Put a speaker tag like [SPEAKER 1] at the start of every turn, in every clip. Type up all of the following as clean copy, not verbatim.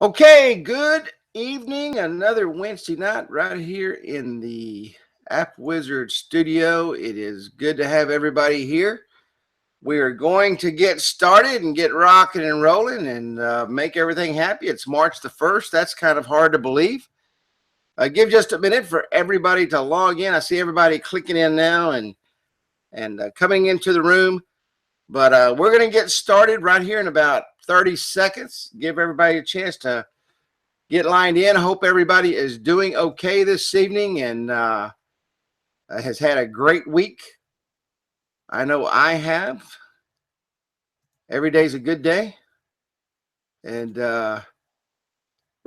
[SPEAKER 1] Okay, good evening. Another Wednesday night right here in the App Wizard studio. It is good to have everybody here. We are going to get started and get rocking and rolling and make everything happy. It's March the 1st. That's kind of hard to believe. Give just a minute for everybody to log in. I see everybody clicking in now and coming into the room. But we're going to get started right here in about 30 seconds. Give everybody a chance to get lined in. I hope everybody is doing okay this evening and has had a great week. I know I have. Every day's a good day. And we're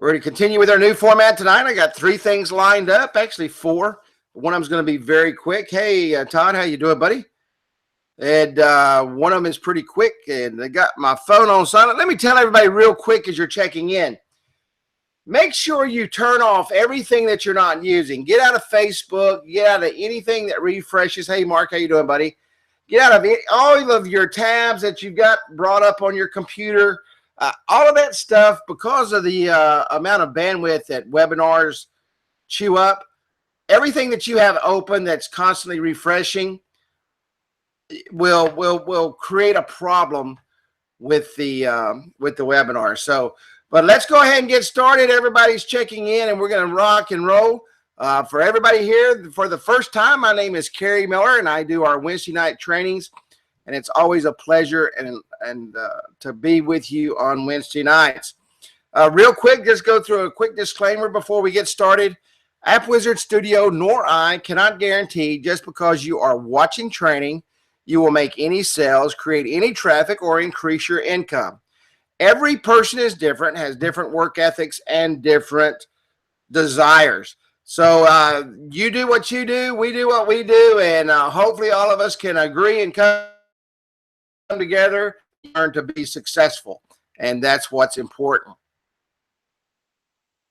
[SPEAKER 1] going to continue with our new format tonight. I got 3 things lined up, actually 4. One of them's going to be very quick. Hey, Todd, how you doing, buddy? And one of them is pretty quick, and I got my phone on silent. Let me tell everybody real quick as you're checking in. Make sure you turn off everything that you're not using. Get out of Facebook. Get out of anything that refreshes. Hey, Mark, how you doing, buddy? Get out of all of your tabs that you've got brought up on your computer. All of that stuff, because of the amount of bandwidth that webinars chew up, everything that you have open that's constantly refreshing will create a problem with the webinar. So. But let's go ahead and get started. Everybody's checking in, and we're going to rock and roll. For everybody here, for the first time, my name is Kerry Miller, and I do our Wednesday night trainings. And it's always a pleasure and to be with you on Wednesday nights. Real quick, just go through a quick disclaimer before we get started. App Wizard Studio nor I cannot guarantee just because you are watching training, you will make any sales, create any traffic, or increase your income. Every person is different, has different work ethics and different desires. So you do what you do, we do what we do, and hopefully all of us can agree and come together and learn to be successful. And that's what's important.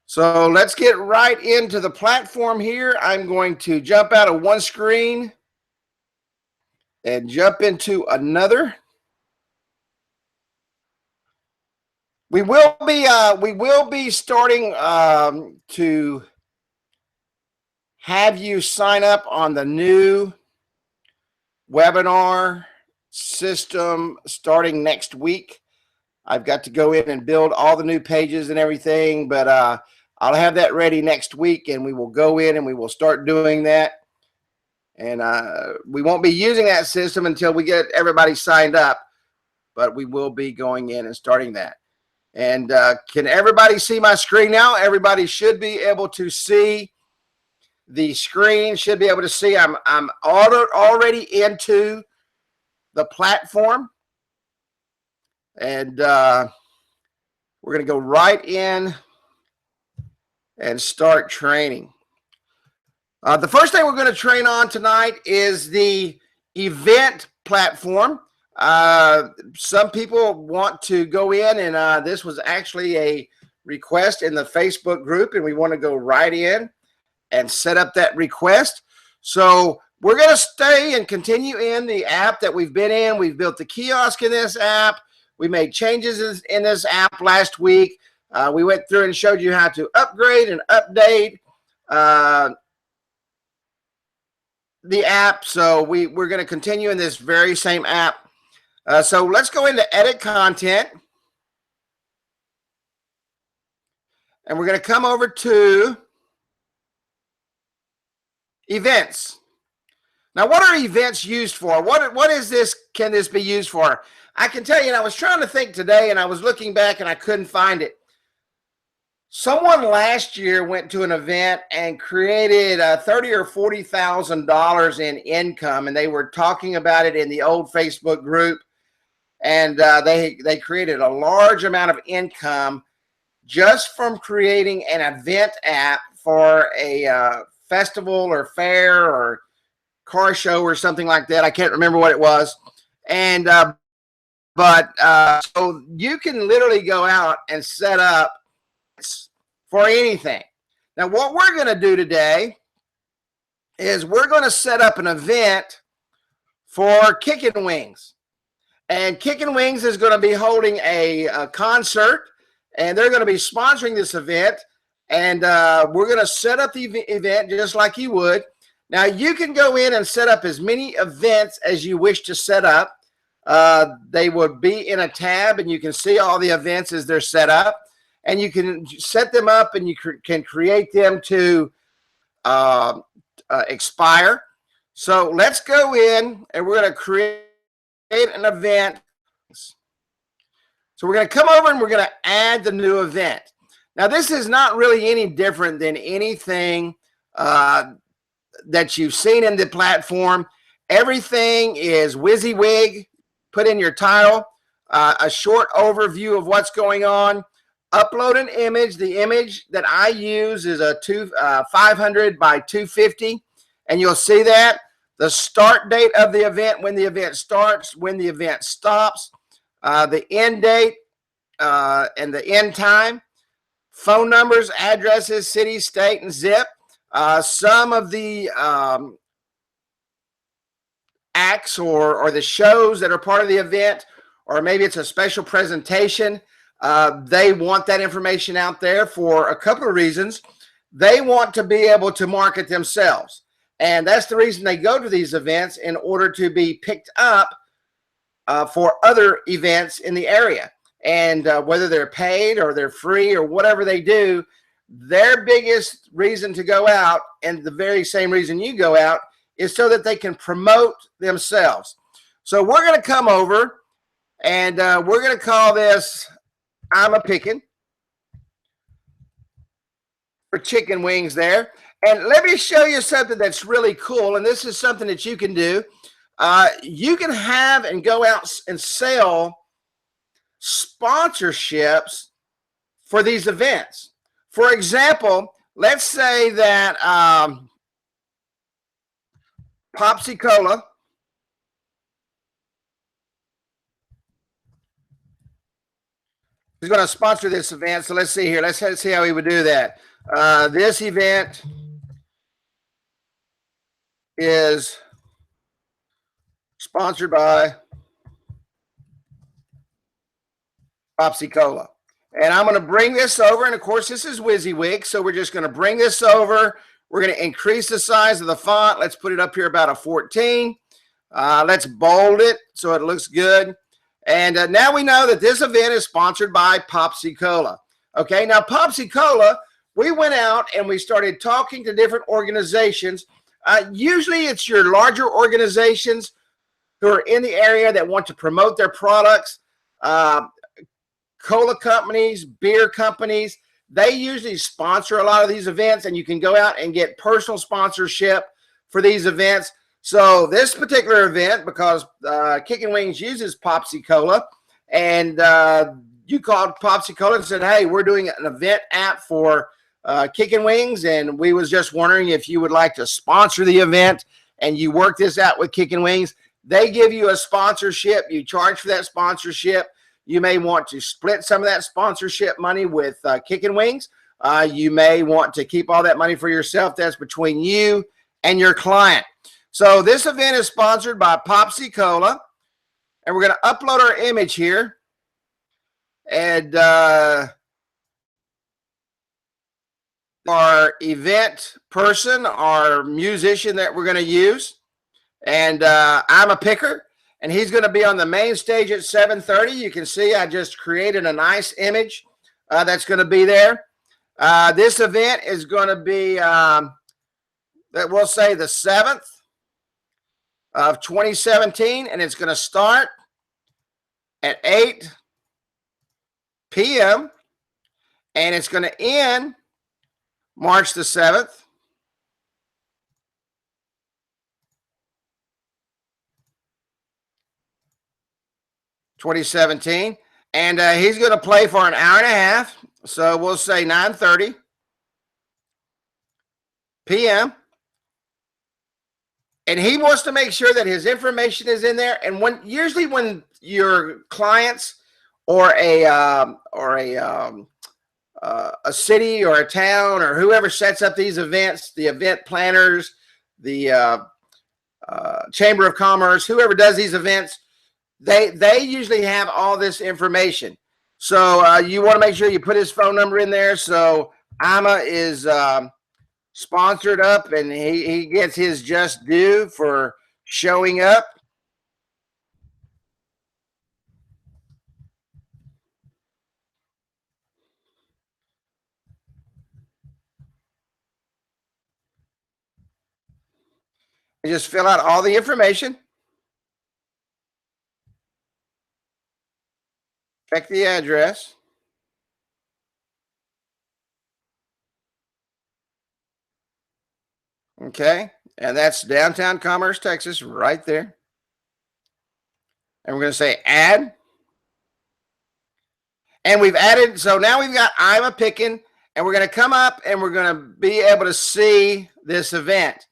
[SPEAKER 1] So let's get right into the platform here. I'm going to jump out of one screen and jump into another. We will be starting to have you sign up on the new webinar system starting next week. I've got to go in and build all the new pages and everything, but I'll have that ready next week, and we will go in and we will start doing that. And we won't be using that system until we get everybody signed up, but we will be going in and starting that. And can everybody see my screen now? Everybody should be able to see the screen, should be able to see I'm already into the platform. And we're going to go right in and start training. The first thing we're going to train on tonight is the event platform. Some people want to go in, and this was actually a request in the Facebook group, and we want to go right in and set up that request. So we're going to stay and continue in the app that we've been in. We've built the kiosk in this app. We made changes in this app last week. We went through and showed you how to upgrade and update the app. So we're going to continue in this very same app. So let's go into edit content. And we're going to come over to events. Now, what are events used for? What is this? Can this be used for? I can tell you, and I was trying to think today, and I was looking back, and I couldn't find it. Someone last year went to an event and created $30,000 or $40,000 in income, and they were talking about it in the old Facebook group. And they created a large amount of income just from creating an event app for a festival or fair or car show or something like that. I can't remember what it was. And so you can literally go out and set up for anything. Now, what we're going to do today is we're going to set up an event for Kickin' Wings. And Kickin' Wings is going to be holding a concert and they're going to be sponsoring this event. And we're going to set up the event just like you would. Now, you can go in and set up as many events as you wish to set up. They would be in a tab, and you can see all the events as they're set up. And you can set them up, and you can create them to expire. So let's go in, and we're going to create an event. So we're going to come over, and we're going to add the new event. Now, this is not really any different than anything that you've seen in the platform. Everything is WYSIWYG. Put in your title, a short overview of what's going on. Upload an image. The image that I use is a 500 by 250, and you'll see that. The start date of the event, when the event starts, when the event stops, the end date, and the end time. Phone numbers, addresses, city, state, and zip. Some of the acts or the shows that are part of the event, or maybe it's a special presentation, they want that information out there for a couple of reasons. They want to be able to market themselves, and that's the reason they go to these events, in order to be picked up for other events in the area. And whether they're paid or they're free or whatever they do, their biggest reason to go out, and the very same reason you go out, is so that they can promote themselves. So we're going to come over, and we're going to call this I'm a Pickin' for chicken wings there. And let me show you something that's really cool, and this is something that you can do. You can have and go out and sell sponsorships for these events. For example, let's say that Popsy Cola is going to sponsor this event. So let's see here. Let's see how we would do that. This event is sponsored by Popsy Cola. And I'm going to bring this over. And of course, this is WYSIWYG. So we're just going to bring this over. We're going to increase the size of the font. Let's put it up here about a 14. Let's bold it so it looks good. And now we know that this event is sponsored by Popsy Cola. Okay, now Popsy Cola, we went out and we started talking to different organizations. Usually it's your larger organizations who are in the area that want to promote their products. Cola companies, beer companies, they usually sponsor a lot of these events, and you can go out and get personal sponsorship for these events. So this particular event, because Kickin' Wings uses Popsy Cola, and you called Popsy Cola and said, hey, we're doing an event app for Kickin' Wings, and we was just wondering if you would like to sponsor the event, and you work this out with Kickin' Wings. They give you a sponsorship. You charge for that sponsorship. You may want to split some of that sponsorship money with Kickin' Wings. You may want to keep all that money for yourself. That's between you and your client. So this event is sponsored by Popsy Cola, and we're going to upload our image here. And our event person, our musician that we're going to use, and I'm a Picker. And he's going to be on the main stage at 7:30. You can see I just created a nice image that's going to be there. This event is going to be, that we'll say the 7th of 2017, and it's going to start at 8 p.m. and it's going to end March the 7th. 2017, and he's going to play for an hour and a half, so we'll say 9:30 p.m. And he wants to make sure that his information is in there. And usually when your clients or a city or a town or whoever sets up these events, the event planners, the Chamber of Commerce, whoever does these events, they usually have all this information. So you want to make sure you put his phone number in there. So Ima is sponsored up, and he gets his just due for showing up. You just fill out all the information. Check the address. Okay. And that's downtown Commerce, Texas, right there. And we're going to say add. And we've added, so now we've got Ima Pickin, and we're going to come up and we're going to be able to see this event.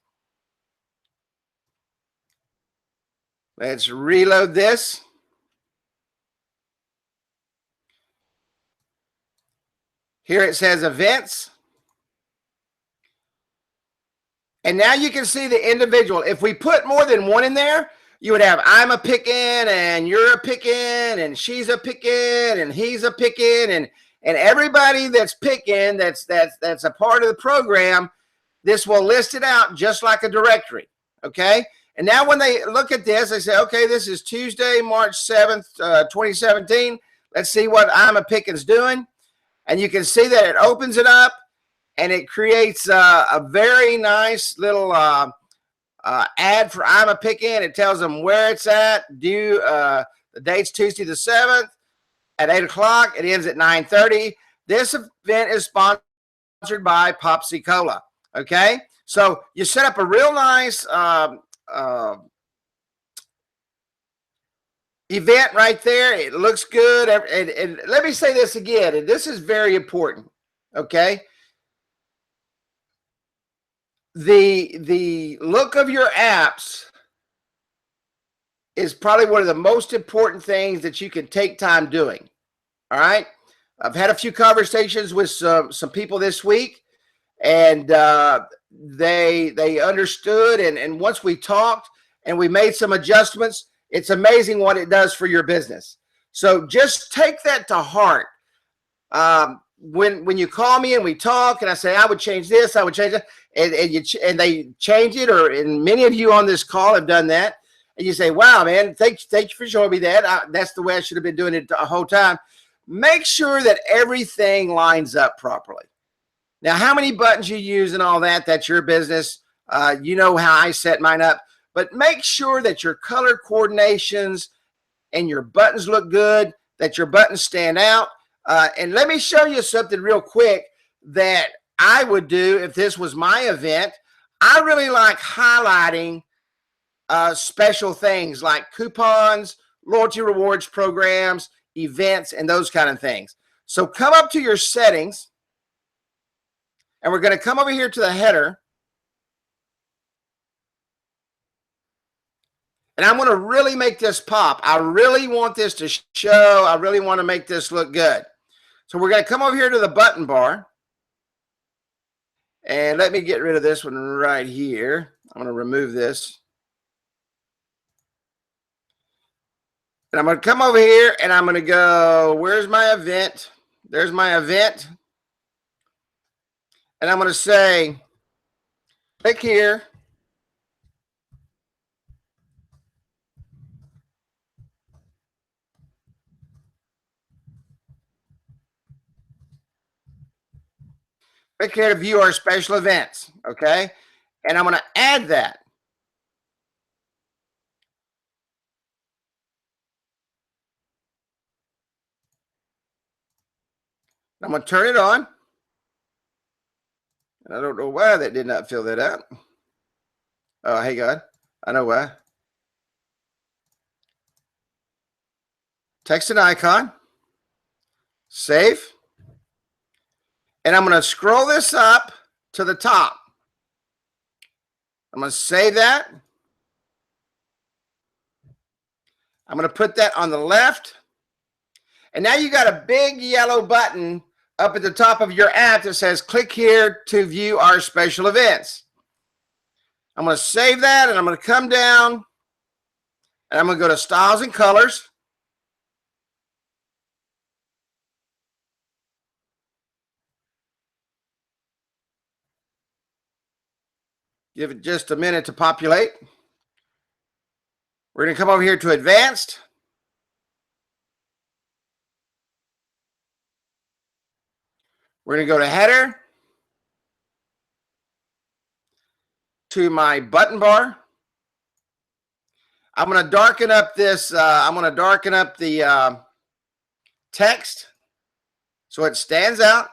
[SPEAKER 1] Let's reload this. Here it says events. And now you can see the individual. If we put more than one in there, you would have I'm a Pickin, and you're a Pickin, and she's a Pickin, and he's a Pickin, and everybody that's Pickin, that's a part of the program, this will list it out just like a directory. Okay. And now when they look at this, they say, okay, this is Tuesday, March 7th, 2017. Let's see what I'm a Pickin's doing. And you can see that it opens it up, and it creates a very nice little ad for I'm a Pickin. It tells them where it's at. The date's Tuesday the 7th at 8 o'clock. It ends at 9:30. This event is sponsored by Popsy Cola. Okay, so you set up a real nice event right there. It looks good. And let me say this again, and this is very important. Okay, the look of your apps is probably one of the most important things that you can take time doing. All right, I've had a few conversations with some people this week, and they understood, and once we talked and we made some adjustments, it's amazing what it does for your business. So just take that to heart. When you call me and we talk, and I say I would change this, I would change it, and they change it, and many of you on this call have done that, and you say, "Wow, man, thank you for showing me that. That's the way I should have been doing it the whole time." Make sure that everything lines up properly. Now, how many buttons you use and all that, that's your business. You know how I set mine up. But make sure that your color coordinations and your buttons look good, that your buttons stand out. And let me show you something real quick that I would do if this was my event. I really like highlighting special things like coupons, loyalty rewards programs, events, and those kind of things. So come up to your settings, and we're going to come over here to the header. And I'm going to really make this pop. I really want this to show. I really want to make this look good. So we're going to come over here to the button bar. And let me get rid of this one right here. I'm going to remove this. And I'm going to come over here, and I'm going to go, where's my event? There's my event. And I'm going to say, click here. Click here to view our special events, okay? And I'm going to add that. I'm going to turn it on. And I don't know why that did not fill that out. Oh, hey, God. I know why. Text an icon. Save. And I'm going to scroll this up to the top. I'm going to save that. I'm going to put that on the left. And now you got a big yellow button up at the top of your app that says click here to view our special events. I'm going to save that, and I'm going to come down, and I'm going to go to styles and colors. Give it just a minute to populate. We're going to come over here to advanced. We're going to go to header, to my button bar. I'm going to darken up this. I'm going to darken up the text so it stands out.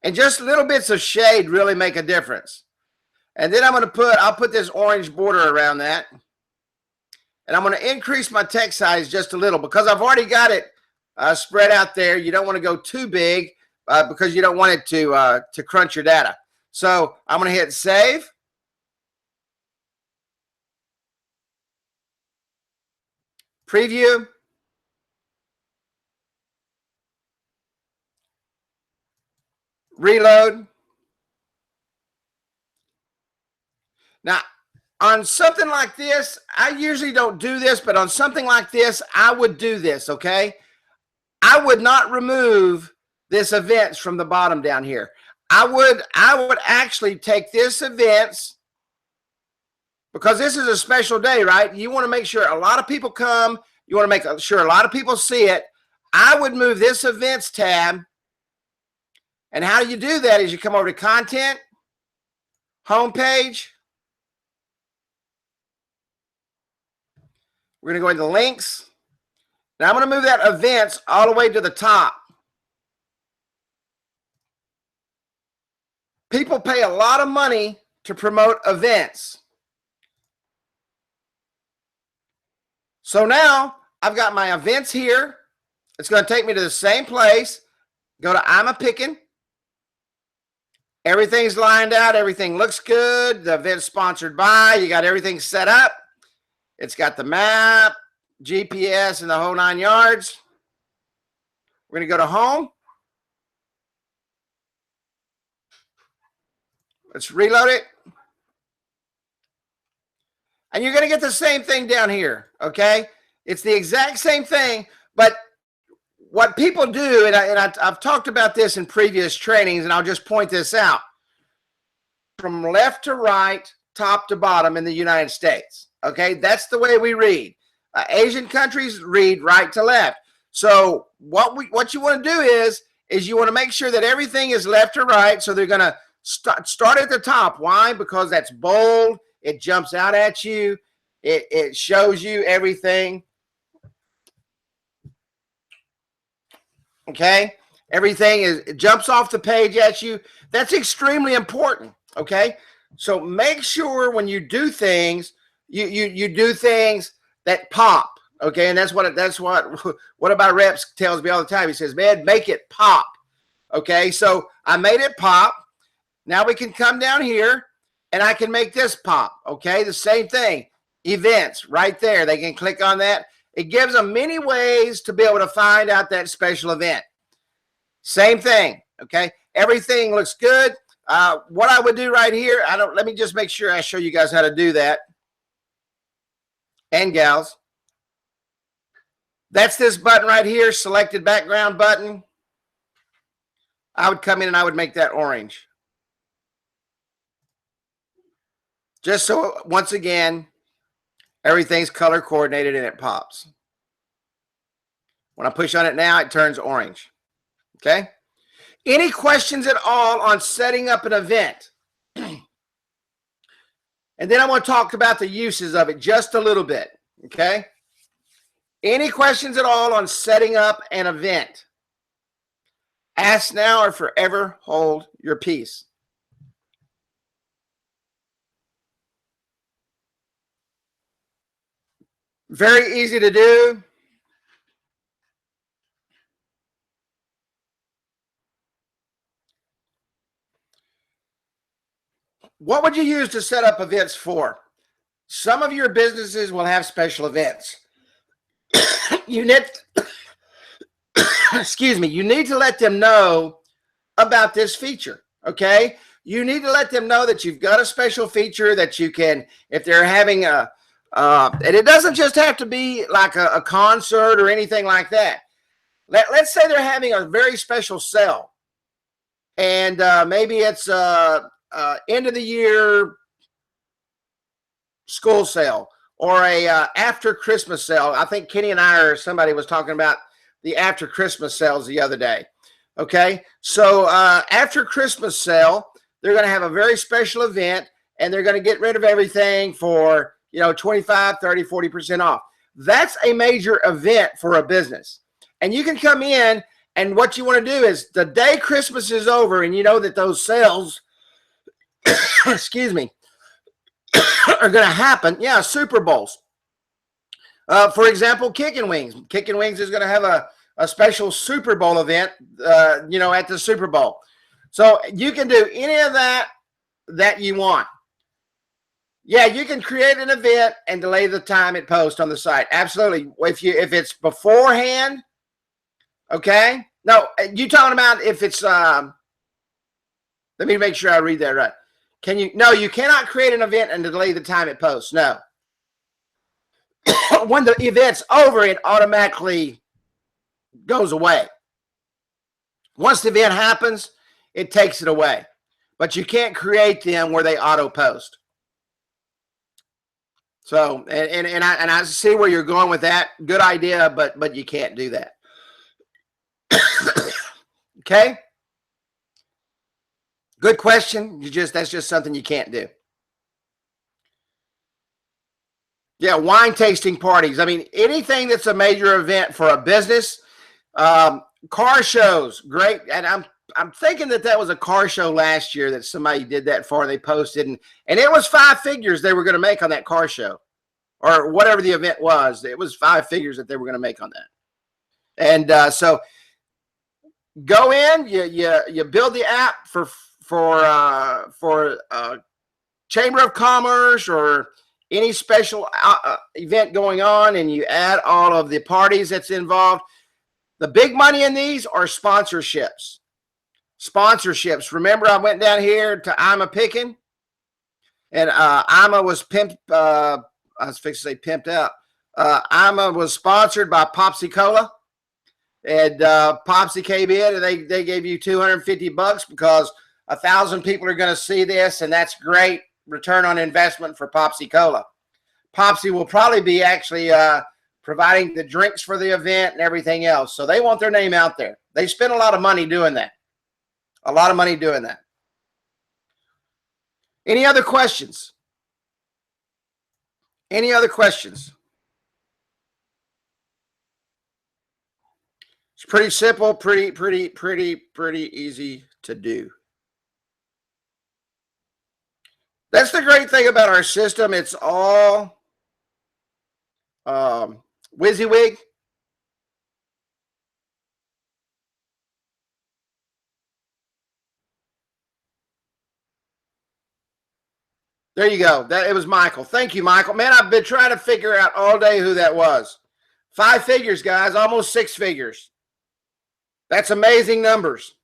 [SPEAKER 1] And just little bits of shade really make a difference. And then I'll put this orange border around that. And I'm going to increase my text size just a little because I've already got it spread out there. You don't want to go too big because you don't want it to crunch your data. So I'm going to hit save. Preview. Reload. Now, on something like this, I usually don't do this, but on something like this, I would do this, okay? I would not remove this events from the bottom down here. I would actually take this events because this is a special day, right? You want to make sure a lot of people come. You want to make sure a lot of people see it. I would move this events tab. And how you do that is you come over to content, homepage. We're going to go into links. Now I'm going to move that events all the way to the top. People pay a lot of money to promote events. So now I've got my events here. It's going to take me to the same place. Go to I'm a Pickin'. Everything's lined out. Everything looks good. The event's sponsored by. You got everything set up. It's got the map, GPS, and the whole 9 yards. We're going to go to home. Let's reload it. And you're going to get the same thing down here, okay? It's the exact same thing, but what people do, and I've talked about this in previous trainings, and I'll just point this out. From left to right, top to bottom in the United States, okay? That's the way we read. Asian countries read right to left. So what you want to do is you want to make sure that everything is left to right, so they're going to start at the top. Why? Because that's bold. It jumps out at you. It shows you everything. Okay? Everything it jumps off the page at you. That's extremely important. Okay? So make sure when you do things, you do things that pop. Okay? And that's what one of my reps tells me all the time. He says, man, make it pop. Okay? So I made it pop. Now we can come down here and I can make this pop. Okay? The same thing. Events right there. They can click on that. It gives them many ways to be able to find out that special event. Same thing. Okay? Everything looks good. What I would do right here, let me just make sure I show you guys how to do that. And gals. That's this button right here, selected background button. I would come in and I would make that orange. Just so, once again, everything's color coordinated and it pops. When I push on it now, it turns orange. Okay? Any questions at all on setting up an event? And then I want to talk about the uses of it just a little bit. Okay? Any questions at all on setting up an event? Ask now or forever hold your peace. Very easy to do. What would you use to set up events for? Some of your businesses will have special events. You need to let them know about this feature, okay? You need to let them know that you've got a special feature that you can, if they're having and it doesn't just have to be like a concert or anything like that. Let's say they're having a very special sale. And maybe it's a end of the year school sale or a after Christmas sale. I think Kenny and I or somebody was talking about the after Christmas sales the other day. Okay, so after Christmas sale, they're going to have a very special event, and they're going to get rid of everything for 25, 30, 40% off. That's a major event for a business. And you can come in, and what you want to do is the day Christmas is over, and you know that those sales, excuse me, are going to happen. Yeah, Super Bowls. For example, Kickin' Wings. Kickin' Wings is going to have a special Super Bowl event, at the Super Bowl. So you can do any of that you want. Yeah, you can create an event and delay the time it posts on the site. Absolutely. If it's beforehand, okay. No, you talking about if it's let me make sure I read that right. No, you cannot create an event and delay the time it posts. No. When the event's over, it automatically goes away. Once the event happens, it takes it away. But you can't create them where they auto post. So, and I see where you're going with that. Good idea, but you can't do that. Okay? Good question. That's just something you can't do. Yeah, wine tasting parties. I mean, anything that's a major event for a business. Car shows, great. And I'm thinking that was a car show last year that somebody did that for. They posted, and it was 5 figures they were going to make on that car show, or whatever the event was. It was 5 figures that they were going to make on that. And so go in, you build the app for Chamber of Commerce or any special event going on, and you add all of the parties that's involved. The big money in these are sponsorships. Remember, I went down here to Ima Pickin', and Ima was pimped. I was fixing to say pimped out. Ima was sponsored by Popsy Cola, and Popsy came in, and they gave you $250 because 1,000 people are going to see this, and that's great return on investment for Popsy Cola. Popsy will probably be actually providing the drinks for the event and everything else. So they want their name out there. They spend a lot of money doing that. Any other questions? It's pretty simple, pretty easy to do. That's the great thing about our system. It's all WYSIWYG. There you go. It was Michael. Thank you, Michael. Man, I've been trying to figure out all day who that was. 5 figures, guys. Almost 6 figures. That's amazing numbers.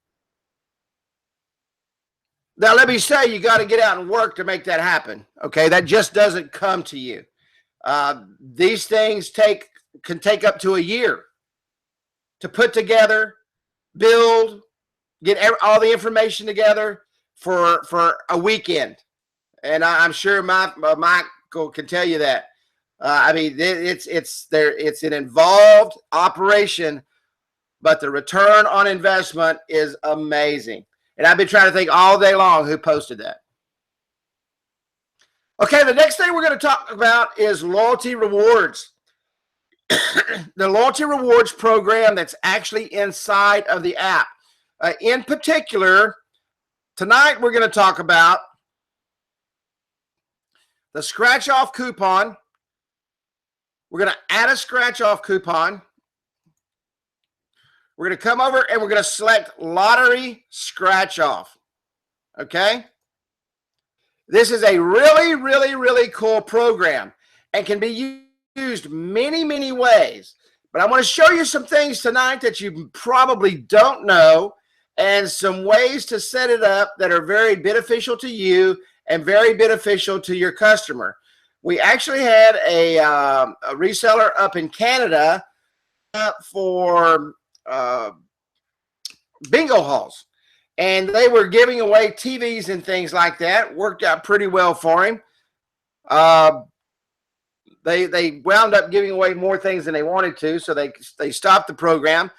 [SPEAKER 1] Now, let me say, you got to get out and work to make that happen. Okay, that just doesn't come to you. These things can take up to a year to put together, build, get all the information together for a weekend. And I'm sure Michael can tell you that. I mean, it's an involved operation, but the return on investment is amazing. And I've been trying to think all day long who posted that. Okay, the next thing we're going to talk about is loyalty rewards. The loyalty rewards program that's actually inside of the app. In particular, tonight we're going to talk about the scratch-off coupon. We're going to add a scratch-off coupon. We're going to come over and we're going to select lottery scratch-off. Okay? This is a really cool program and can be used many ways. But I want to show you some things tonight that you probably don't know and some ways to set it up that are very beneficial to you and very beneficial to your customer. We actually had a reseller up in Canada for bingo halls. and they were giving away TVs and things like that. Worked out pretty well for him. They wound up giving away more things than they wanted to, so they stopped the program.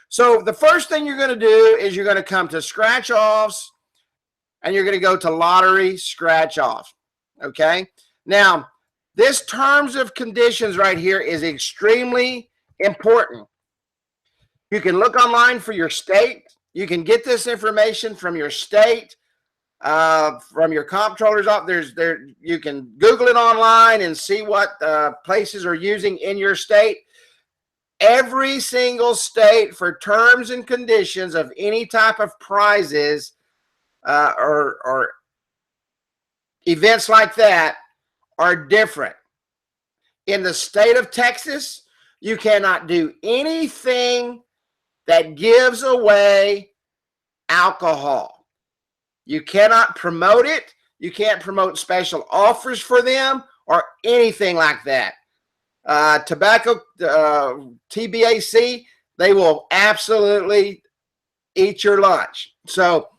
[SPEAKER 1] So the first thing you're going to do is you're going to come to scratch offs, and you're going to go to lottery scratch off. Okay. Now, this terms of conditions right here is extremely important. You can look online for your state. You can get this information from your state, from your comptroller's office. You can Google it online and see what places are using in your state. Every single state for terms and conditions of any type of prizes or events like that are different. In the state of Texas, you cannot do anything that gives away alcohol. You cannot promote it. You can't promote special offers for them or anything like that. Tobacco, TBAC, they will absolutely eat your lunch. So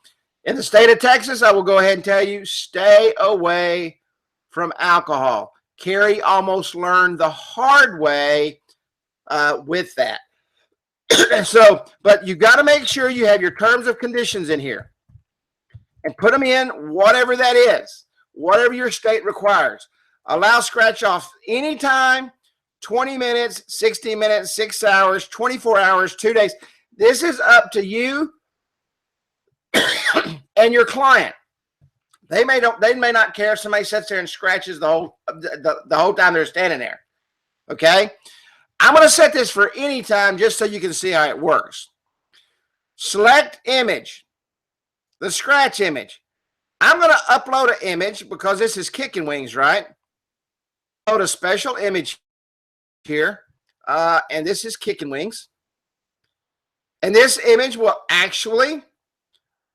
[SPEAKER 1] in the state of Texas, I will go ahead and tell you, stay away from alcohol. Carrie almost learned the hard way with that. So, but you got to make sure you have your terms of conditions in here and put them in, whatever that is, whatever your state requires. Allow scratch off anytime, 20 minutes, 60 minutes, 6 hours, 24 hours, 2 days. This is up to you and your client. They may not care if somebody sits there and scratches the whole time they're standing there. Okay? I'm going to set this for any time just so you can see how it works. Select image, the scratch image. I'm going to upload an image because this is Kicking Wings, right? Upload a special image here, and this is Kicking Wings. And this image will actually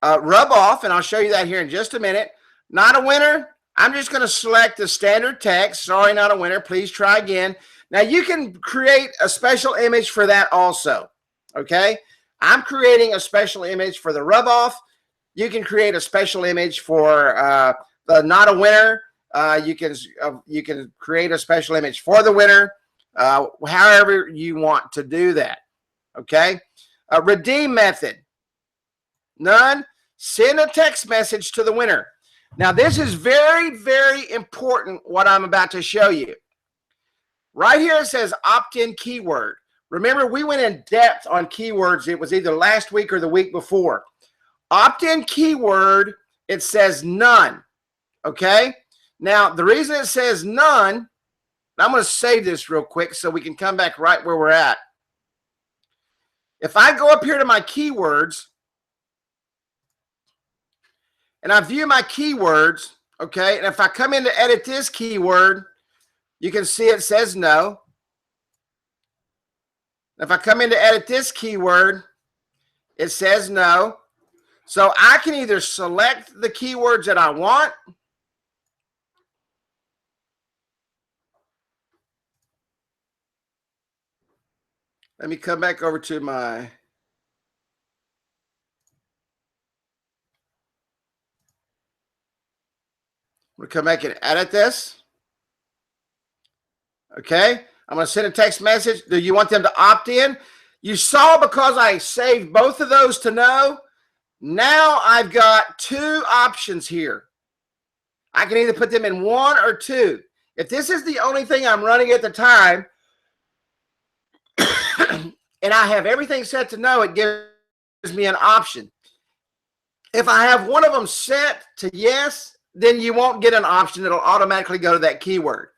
[SPEAKER 1] rub off, and I'll show you that here in just a minute. Not a winner. I'm just going to select the standard text. Sorry, not a winner. Please try again. Now, you can create a special image for that also, okay? I'm creating a special image for the rub-off. You can create a special image for the not a winner. You can create a special image for the winner, however you want to do that, okay? Redeem method, none. Send a text message to the winner. Now, this is very, very important, what I'm about to show you. Right here it says opt-in keyword. Remember, we went in depth on keywords. It was either last week or the week before. Opt-in keyword, it says none, okay? Now, the reason it says none, I'm going to save this real quick so we can come back right where we're at. If I go up here to my keywords, and I view my keywords, okay, and if I come in to edit this keyword, you can see it says no. If I come in to edit this keyword, it says no. So I can either select the keywords that I want, let me come back over to my we'll come back and edit this. Okay, I'm going to send a text message. Do you want them to opt in? You saw, because I saved both of those to no, now I've got two options here. I can either put them in one or two. If this is the only thing I'm running at the time, and I have everything set to no, it gives me an option. If I have one of them set to yes, then you won't get an option. It'll automatically go to that keyword.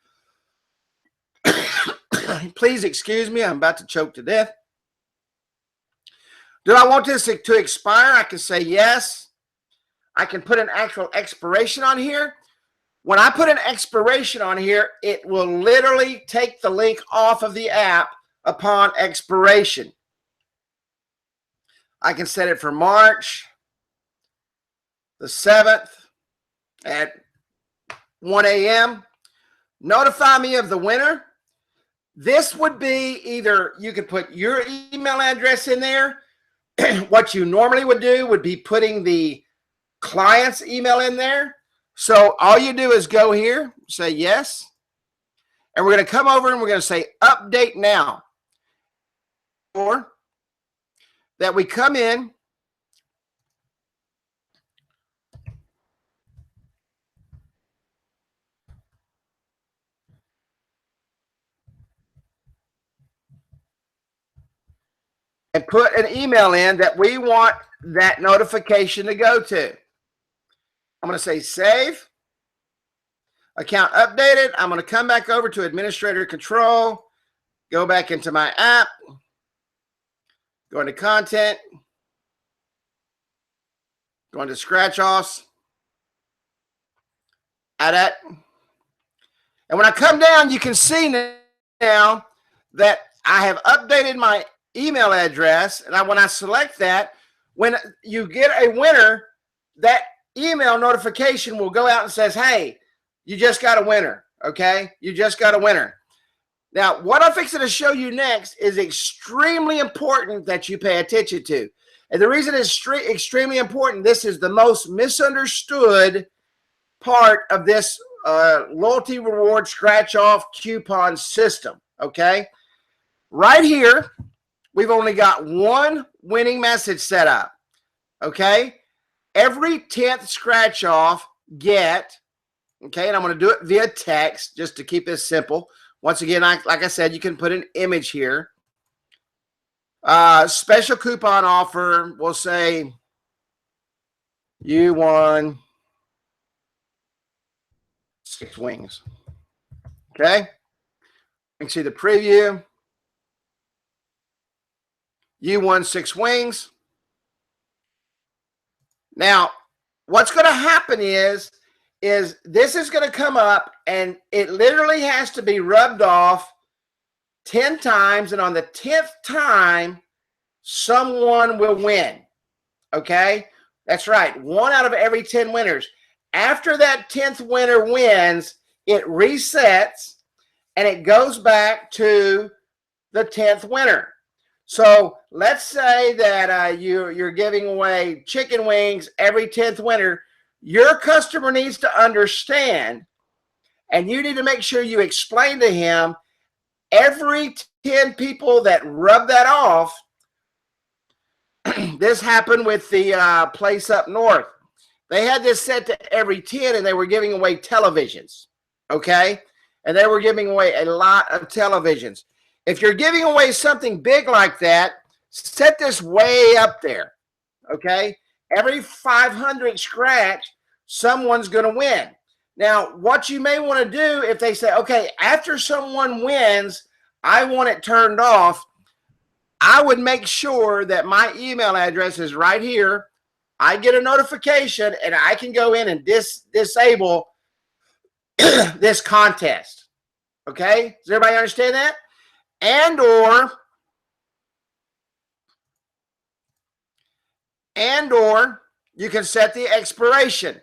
[SPEAKER 1] Please excuse me. I'm about to choke to death. Do I want this to expire? I can say yes. I can put an actual expiration on here. When I put an expiration on here, it will literally take the link off of the app upon expiration. I can set it for March the 7th at 1 a.m. Notify me of the winner. This would be either you could put your email address in there, what you normally would do would be putting the client's email in there. So all you do is go here, say yes, and we're going to come over and we're going to say update now. Or that we come in and put an email in that we want that notification to go to. I'm going to say save, account updated. I'm going to come back over to administrator control, go back into my app, go into content, go into scratch offs, add that. And when I come down, you can see now that I have updated my email address. And when I select that, when you get a winner, that email notification will go out and says, hey, you just got a winner. Okay. You just got a winner. Now, what I'm fixing to show you next is extremely important that you pay attention to. And the reason it's extremely important, this is the most misunderstood part of this loyalty reward scratch off coupon system. Okay. Right here, we've only got one winning message set up. Okay. Every 10th scratch off get, okay, and I'm going to do it via text just to keep this simple. Once again, like I said, you can put an image here. Special coupon offer, we'll say you won 6 wings. Okay. You can see the preview. You won 6 wings. Now, what's going to happen is this is going to come up and it literally has to be rubbed off 10 times. And on the 10th time, someone will win. Okay. That's right. 1 out of every 10 winners. After that 10th winner wins, it resets and it goes back to the 10th winner. So let's say that you're giving away chicken wings every 10th winner. Your customer needs to understand, and you need to make sure you explain to him, every 10 people that rub that off, this happened with the place up north. They had this set to every 10, and they were giving away televisions, okay? And they were giving away a lot of televisions. If you're giving away something big like that, set this way up there, okay? Every 500 scratch, someone's going to win. Now, what you may want to do if they say, okay, after someone wins, I want it turned off, I would make sure that my email address is right here. I get a notification and I can go in and disable this contest. Okay? Does everybody understand that? And or you can set the expiration.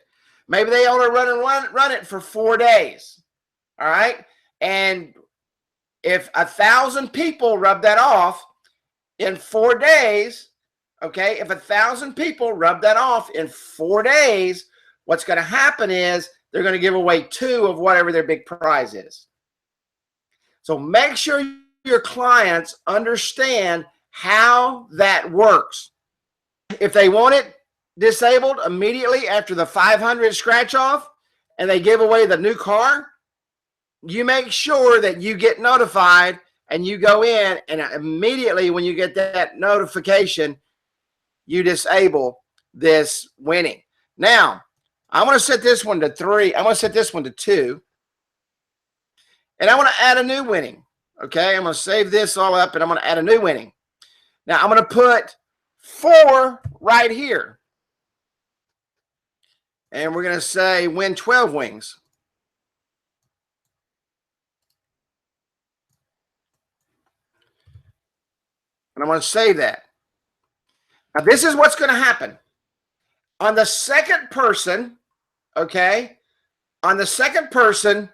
[SPEAKER 1] Maybe they only run it for 4 days. All right? And if 1,000 people rub that off in 4 days, okay, if 1,000 people rub that off in 4 days, what's going to happen is they're going to give away 2 of whatever their big prize is. So make sure your clients understand how that works. If they want it disabled immediately after the 500 scratch off and they give away the new car, you make sure that you get notified and you go in and immediately when you get that notification, you disable this winning. Now, I want to set this one to 3. I want to set this one to 2. And I want to add a new winning. Okay, I'm going to save this all up and I'm going to add a new winning. Now, I'm going to put 4 right here. And we're going to say win 12 wings. And I'm going to save that. Now, this is what's going to happen. On the second person, okay, on the second person,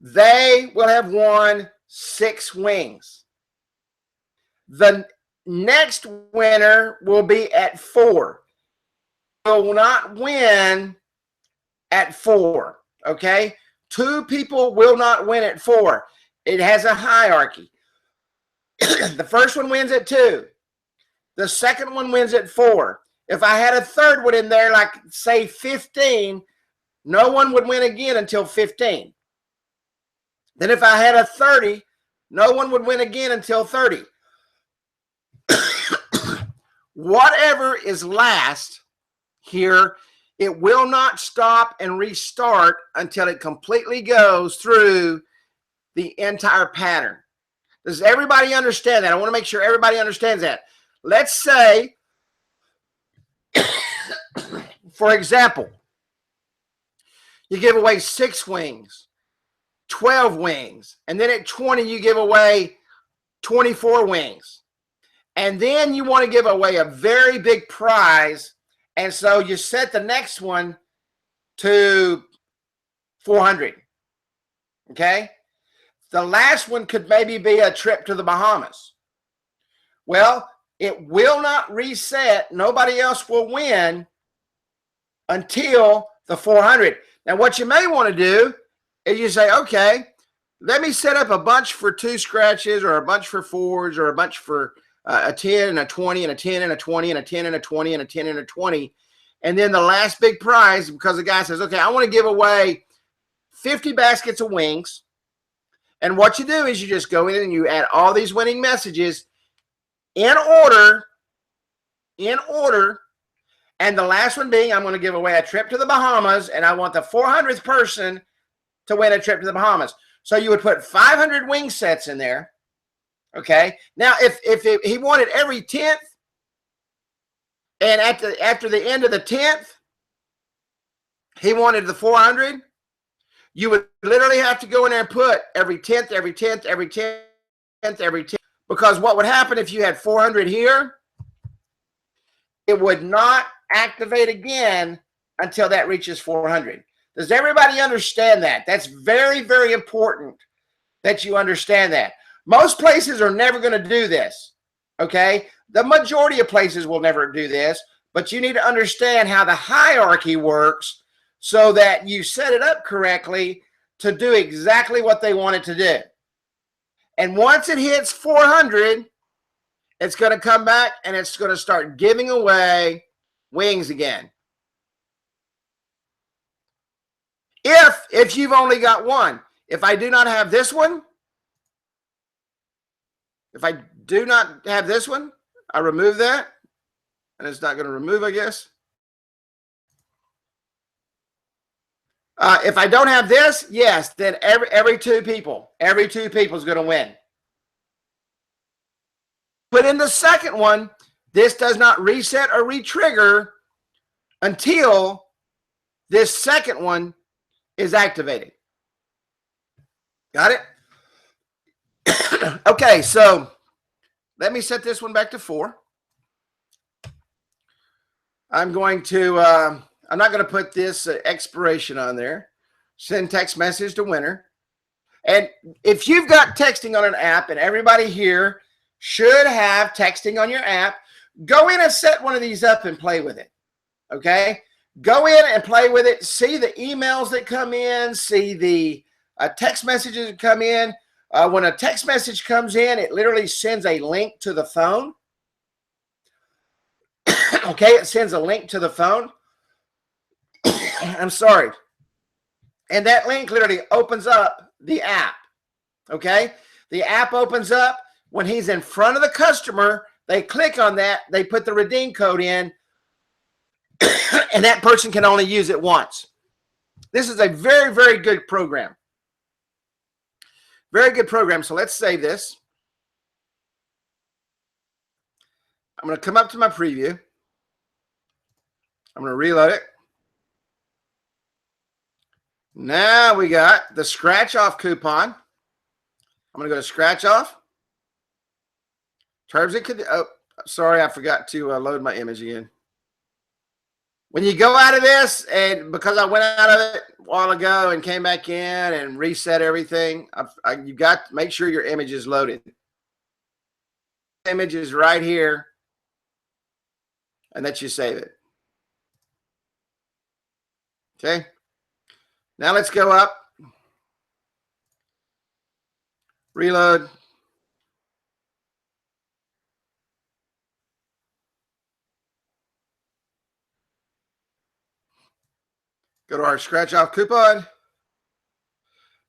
[SPEAKER 1] they will have won 6 wings. The next winner will be at 4. Will not win at 4. Okay, 2 people will not win at 4. It has a hierarchy. The first one wins at 2. The second one wins at 4. If I had a third one in there, like say 15, no one would win again until 15. Then if I had a 30, no one would win again until 30. Whatever is last here, it will not stop and restart until it completely goes through the entire pattern. Does everybody understand that? I want to make sure everybody understands that. Let's say, for example, you give away 6 wings, 12 wings, and then at 20 you give away 24 wings. And then you want to give away a very big prize, and so you set the next one to 400. Okay? The last one could maybe be a trip to the Bahamas. Well, it will not reset. Nobody else will win until the 400. Now, what you may want to do is you say, okay, let me set up a bunch for 2 scratches, or a bunch for 4s, or a bunch for a 10 and a 20 and a 10 and a 20 and a 10 and a 20 and a 10 and a 20. And then the last big prize, because the guy says, okay, I want to give away 50 baskets of wings. And what you do is you just go in and you add all these winning messages in order. And the last one being, I'm going to give away a trip to the Bahamas, and I want the 400th person to win a trip to the Bahamas. So you would put 500 wing sets in there. Okay. Now, if he wanted every 10th, and after the end of the 10th, he wanted the 400, you would literally have to go in there and put every 10th, every 10th, every 10th, every 10th. Because what would happen if you had 400 here, it would not activate again until that reaches 400. Does everybody understand that? That's very, very important that you understand that. Most places are never going to do this, okay? The majority of places will never do this, but you need to understand how the hierarchy works so that you set it up correctly to do exactly what they want it to do. And once it hits 400, it's going to come back and it's going to start giving away wings again. If you've only got one, if I do not have this one, I remove that, and it's not going to remove, I guess. If I don't have this, yes, then every two people is going to win. But in the second one, this does not reset or re-trigger until this second one is activated. Got it? Okay, so let me set this one back to 4. I'm going to, I'm not going to put this expiration on there. Send text message to winner. And if you've got texting on an app, and everybody here should have texting on your app, go in and set one of these up and play with it. Okay? Go in and play with it. See the emails that come in. See the text messages that come in. When a text message comes in, it literally sends a link to the phone. Okay, it sends a link to the phone. I'm sorry. And that link literally opens up the app. Okay? The app opens up. When he's in front of the customer, they click on that. They put the redeem code in. And that person can only use it once. This is a very, very good program. Very good program. So let's save this. I'm going to come up to my preview. I'm going to reload it. Now we got the scratch off coupon. I'm going to go to scratch off. Terms and conditions. Oh, sorry, I forgot to load my image again. When you go out of this, and because I went out of it a while ago and came back in and reset everything, you got to make sure your image is loaded. image is right here, and that you save it. Okay. Now let's go up. Reload. Go to our scratch off coupon.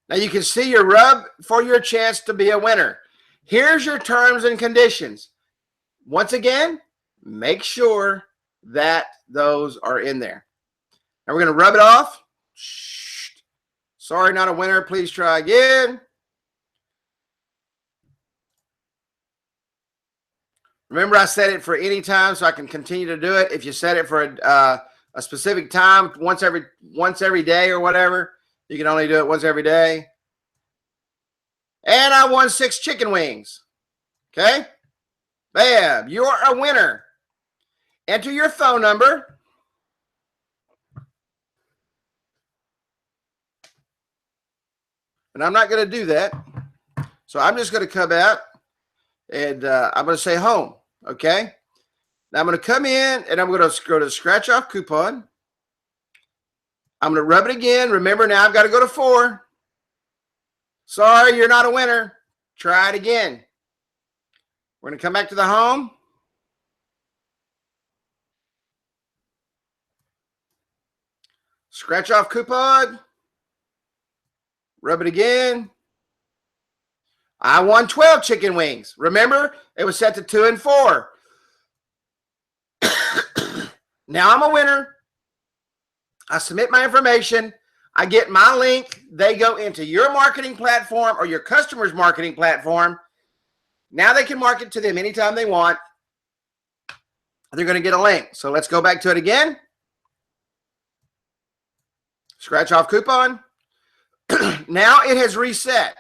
[SPEAKER 1] Now you can see your rub for your chance to be a winner. Here's your terms and conditions. Once again, make sure that those are in there. Now we're going to rub it off. Sorry, not a winner. Please try again. Remember, I set it for any time so I can continue to do it. If you set it for a specific time, once every day or whatever, you can only do it once every day. And I won 6 chicken wings. Okay? Bam. You're a winner. Enter your phone number. And I'm not going to do that. So I'm just going to come out and I'm going to say home. Okay? Now I'm going to come in and I'm going to go to scratch off coupon. I'm going to rub it again. Remember, now I've got to go to 4. Sorry, you're not a winner. Try it again. We're going to come back to the home. Scratch off coupon. Rub it again. I won 12 chicken wings. Remember, it was set to 2 and 4. Now I'm a winner. I submit my information. I get my link. They go into your marketing platform or your customer's marketing platform. Now they can market to them anytime they want. They're going to get a link. So let's go back to it again. Scratch off coupon. Now it has reset.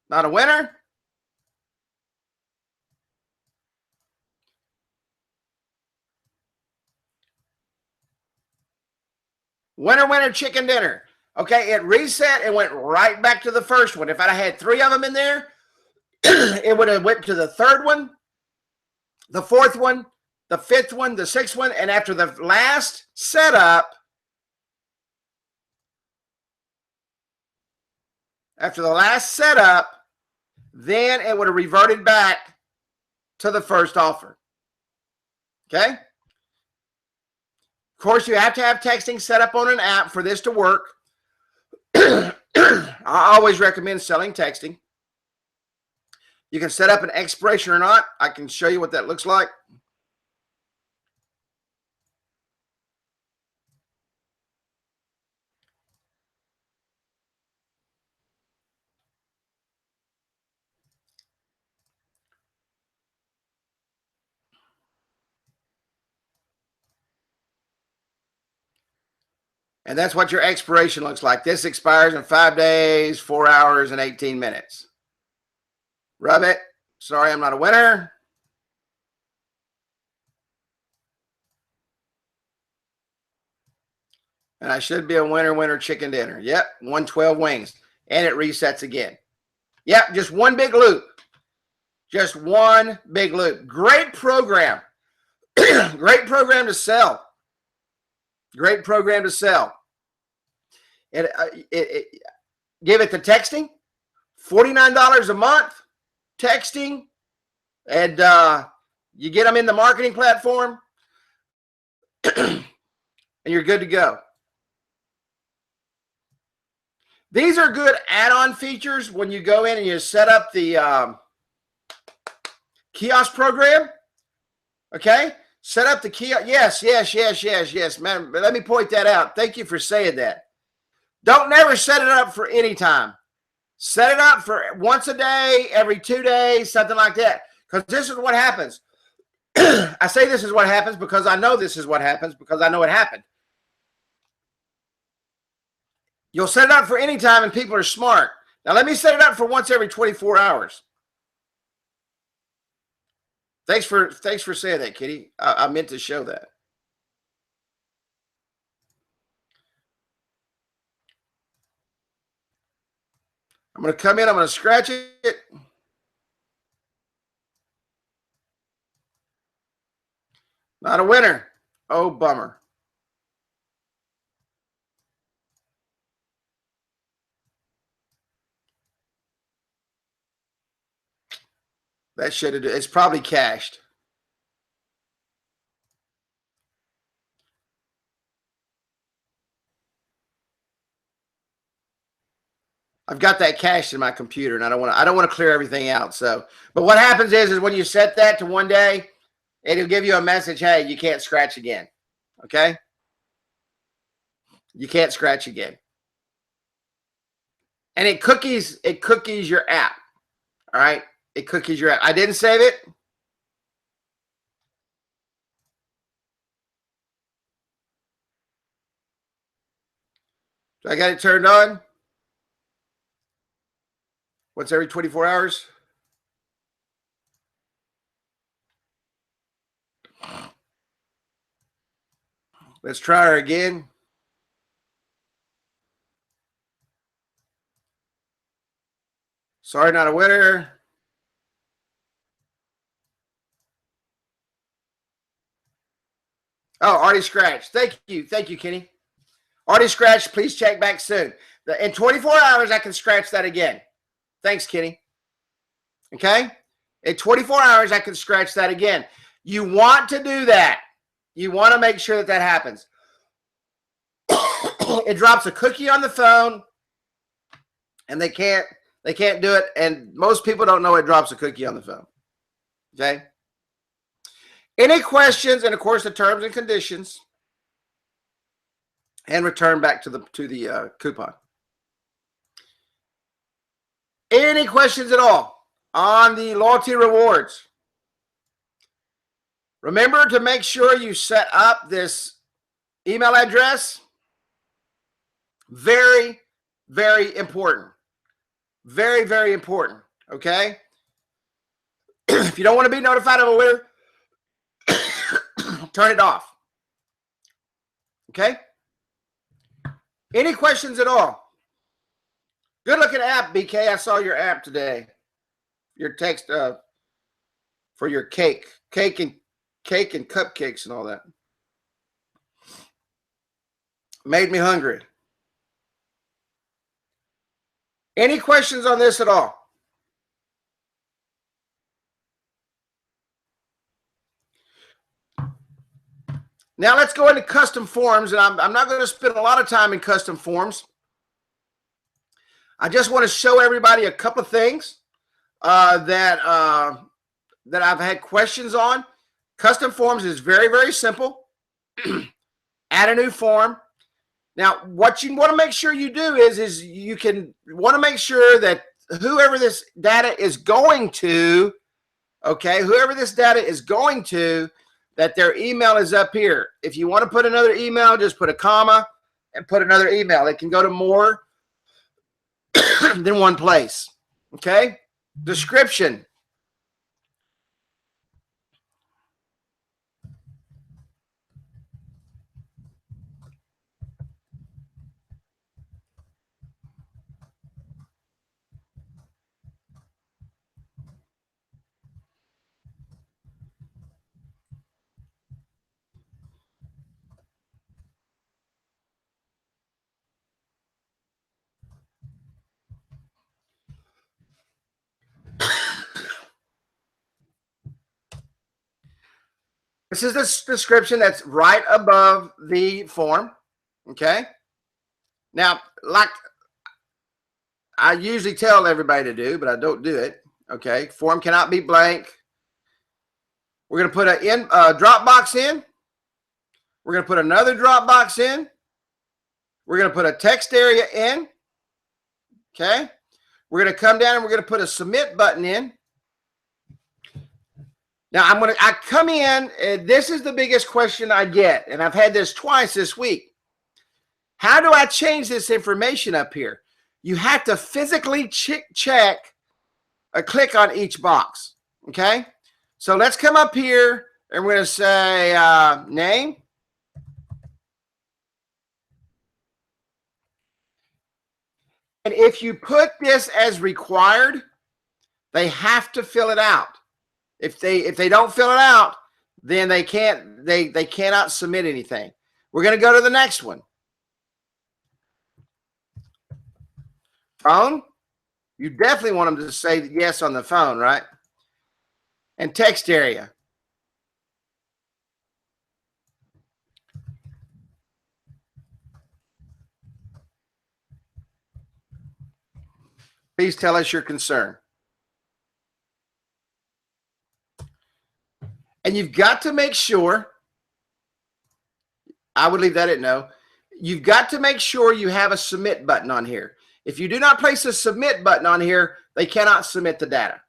[SPEAKER 1] Not a winner. Winner, winner, chicken dinner. Okay, it reset and went right back to the first one. If I had 3 of them in there, it would have went to the 3rd one, the 4th one, the 5th one, the 6th one, and after the last setup, then it would have reverted back to the first offer. Okay? Of course, you have to have texting set up on an app for this to work. I always recommend selling texting. You can set up an expiration or not. I can show you what that looks like. And that's what your expiration looks like. This expires in 5 days, 4 hours, and 18 minutes. Rub it. Sorry, I'm not a winner. And I should be a winner, winner, chicken dinner. Yep, 112 wings. And it resets again. Yep, just one big loop. Just one big loop. Great program. Great program to sell. Great program to sell. Give it the texting, $49 a month, texting, and you get them in the marketing platform, and you're good to go. These are good add-on features when you go in and you set up the kiosk program. Okay? Set up the kiosk. Yes. Man, let me point that out. Thank you for saying that. Don't never set it up for any time. Set it up for once a day, every 2 days, something like that. Because this is what happens. I say this is what happens because I know this is what happens because I know it happened. You'll set it up for any time and people are smart. Now let me set it up for once every 24 hours. Thanks for saying that, Kitty. I meant to show that. I'm going to come in. I'm going to scratch it. Not a winner. Oh, bummer. That should have, it's probably cached. I've got that cached in my computer, and I don't want to clear everything out. So, but what happens is when you set that to one day, it'll give you a message, hey, you can't scratch again. Okay? You can't scratch again. And it cookies your app. All right? It cookies your app. I didn't save it. So I got it turned on. What's every 24 hours? Let's try her again. Sorry, not a winner. Oh, already scratched. Thank you. Thank you, Kenny. Already scratched. Please check back soon. In 24 hours, I can scratch that again. Thanks, Kenny. Okay? In 24 hours, I can scratch that again. You want to do that. You want to make sure that that happens. It drops a cookie on the phone, and they can't do it. And most people don't know it drops a cookie on the phone. Okay? Any questions, and of course the terms and conditions, and return back to the coupon. Any questions at all on the loyalty rewards? Remember to make sure you set up this email address. Very, very important. Very, very important. Okay? If you don't want to be notified of a winner, turn it off. Okay? Any questions at all? Good looking app, BK. I saw your app today. Your text for your cake and cupcakes and all that. Made me hungry. Any questions on this at all? Now let's go into custom forms, and I'm not going to spend a lot of time in custom forms. I just want to show everybody a couple of things that I've had questions on. Custom forms is very, very simple. Add a new form. Now, what you want to make sure you do is you want to make sure that whoever this data is going to, okay, whoever this data is going to, that their email is up here. If you want to put another email, just put a comma and put another email. It can go to more than one place. Okay? Description. This is the description that's right above the form. Okay? Now, like I usually tell everybody to do, but I don't do it. Okay? Form cannot be blank. We're going to put a drop box in. We're going to put another drop box in. We're going to put a text area in. Okay? We're going to come down and we're going to put a submit button in. Now, I come in, and this is the biggest question I get, and I've had this twice this week. How do I change this information up here? You have to physically check a click on each box, okay? So let's come up here, and we're going to say name. And if you put this as required, they have to fill it out. If they don't fill it out, then they cannot submit anything. We're going to go to the next one. Phone. You definitely want them to say yes on the phone, right? And text area. Please tell us your concern. And you've got to make sure, I would leave that at no. You've got to make sure you have a submit button on here. If you do not place a submit button on here, they cannot submit the data.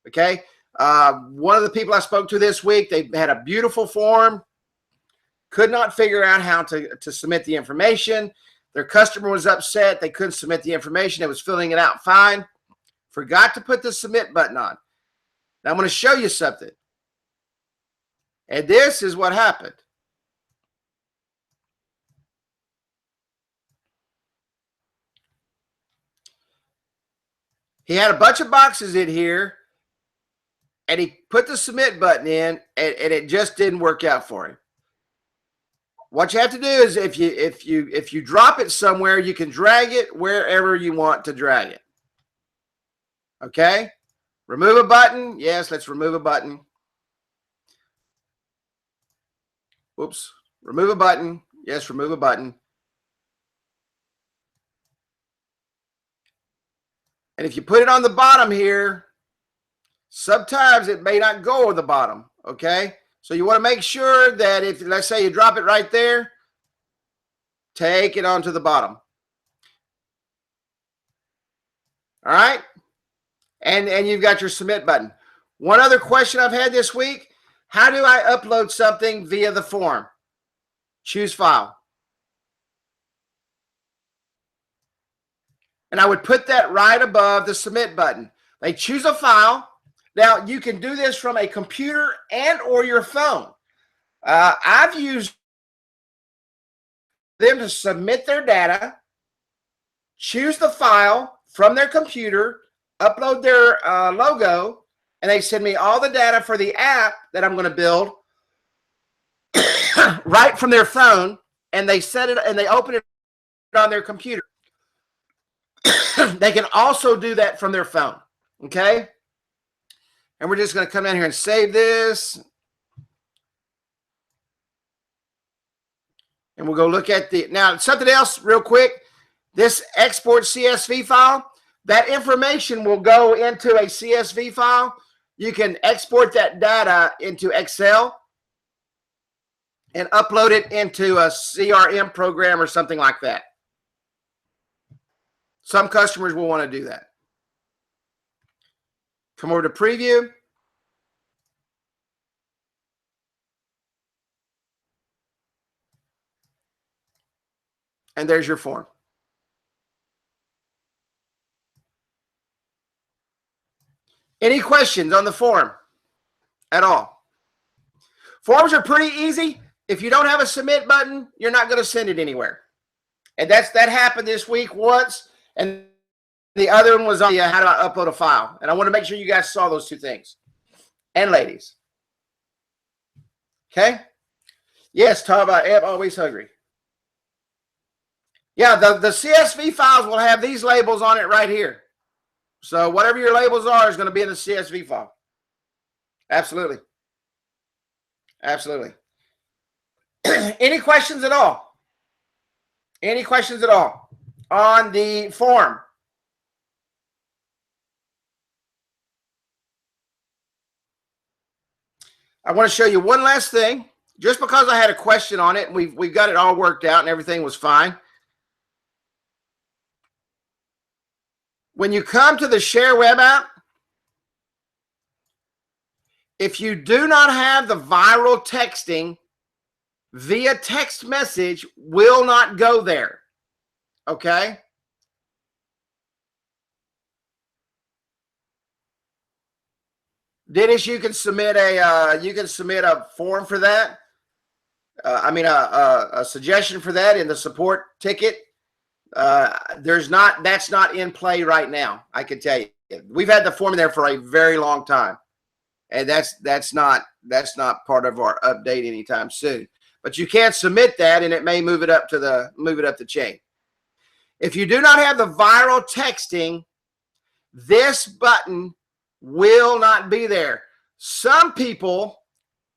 [SPEAKER 1] Okay? One of the people I spoke to this week, they had a beautiful form, could not figure out how to submit the information. Their customer was upset. They couldn't submit the information. It was filling it out fine. Forgot to put the submit button on. Now I'm going to show you something. And this is what happened. He had a bunch of boxes in here, and he put the submit button in, and it just didn't work out for him. What you have to do is if you drop it somewhere, you can drag it wherever you want to drag it. Okay? Remove a button. Yes, let's remove a button. Oops. Remove a button. Yes, remove a button. And if you put it on the bottom here, sometimes it may not go on the bottom, okay? So you want to make sure that if, let's say you drop it right there, take it onto the bottom. All right? And you've got your submit button. One other question I've had this week, how do I upload something via the form? Choose file. And I would put that right above the submit button. They choose a file. Now, you can do this from a computer and or your phone. I've used them to submit their data, choose the file from their computer, upload their logo, and they send me all the data for the app that I'm going to build right from their phone, and they set it and they open it on their computer. They can also do that from their phone, okay? And we're just going to come down here and save this. And we'll go look at the, now something else real quick. This export CSV file, that information will go into a CSV file. You can export that data into Excel and upload it into a CRM program or something like that. Some customers will want to do that. Come over to preview. And there's your form. Any questions on the form at all? Forms are pretty easy. If you don't have a submit button, you're not going to send it anywhere. And that happened this week once. And the other one was on how do I upload a file. And I want to make sure you guys saw those two things. And ladies. Okay? Yes, Tom, I am always hungry. Yeah, the CSV files will have these labels on it right here. So whatever your labels are is going to be in the CSV file. Absolutely. Absolutely. Any questions at all? Any questions at all on the form? I want to show you one last thing. Just because I had a question on it, and we've got it all worked out and everything was fine. When you come to the Share Web app, if you do not have the viral texting, via text message will not go there. Okay? Dennis, you can submit a form for that. A suggestion for that in the support ticket. That's not in play right now. I can tell you, we've had the form there for a very long time, and that's not part of our update anytime soon. But you can't submit that, and it may move it up the chain. If you do not have the viral texting, this button will not be there. Some people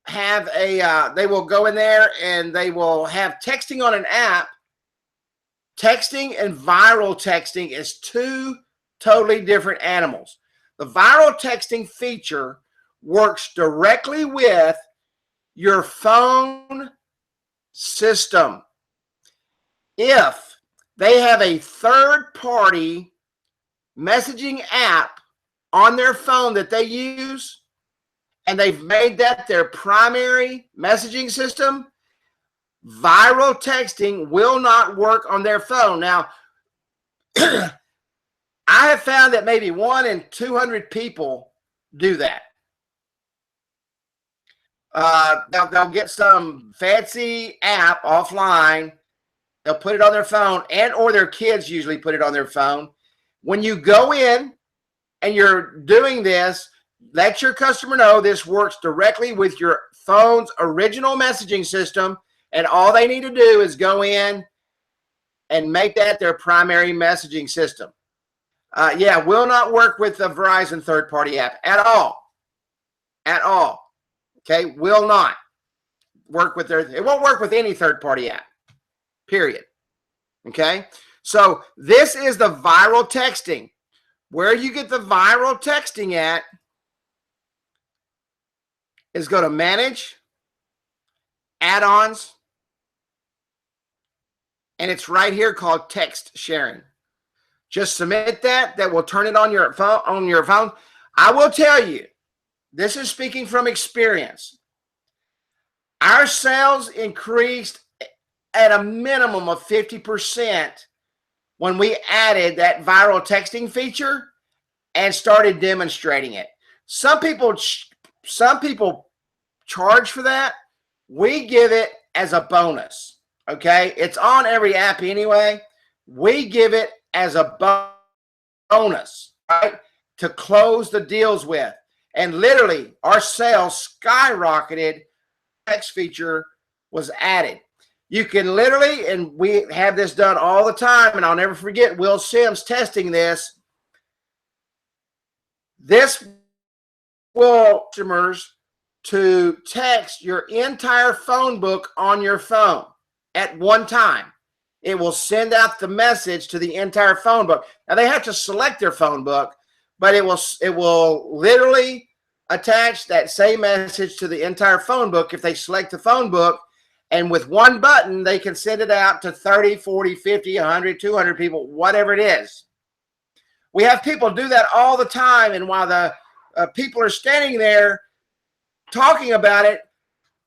[SPEAKER 1] have they will go in there and they will have texting on an app. Texting and viral texting is two totally different animals. The viral texting feature works directly with your phone system. If they have a third-party messaging app on their phone that they use, and they've made that their primary messaging system, viral texting will not work on their phone. Now, I have found that maybe 1 in 200 people do that. They'll get some fancy app offline. They'll put it on their phone, and or their kids usually put it on their phone. When you go in and you're doing this, let your customer know this works directly with your phone's original messaging system, and all they need to do is go in and make that their primary messaging system. Yeah, will not work with the Verizon third-party app at all. At all. Okay, will not work with it won't work with any third-party app, period. Okay, so this is the viral texting. Where you get the viral texting at is go to Manage, Add-ons, and it's right here called Text Sharing. Just submit that. That will turn it on your phone. I will tell you, this is speaking from experience. Our sales increased at a minimum of 50% when we added that viral texting feature and started demonstrating it. Some people charge for that. We give it as a bonus. Okay, it's on every app anyway. We give it as a bonus, right, to close the deals with. And literally, our sales skyrocketed. Text feature was added. You can literally, and we have this done all the time, and I'll never forget Will Sims testing this. This will customers to text your entire phone book on your phone at one time. It will send out the message to the entire phone book. Now they have to select their phone book, but it will literally attach that same message to the entire phone book if they select the phone book. And with one button, they can send it out to 30, 40, 50, 100, 200 people, whatever it is. We have people do that all the time. And while the people are standing there talking about it,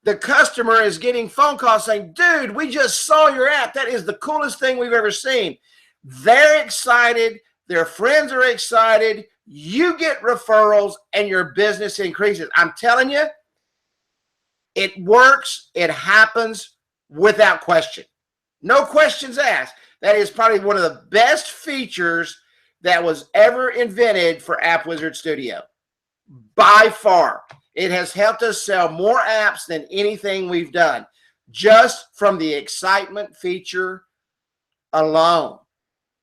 [SPEAKER 1] the customer is getting phone calls saying, dude, we just saw your app. That is the coolest thing we've ever seen. They're excited. Their friends are excited. You get referrals and your business increases. I'm telling you, it works. It happens without question. No questions asked. That is probably one of the best features that was ever invented for App Wizard Studio. By far. It has helped us sell more apps than anything we've done, just from the excitement feature alone,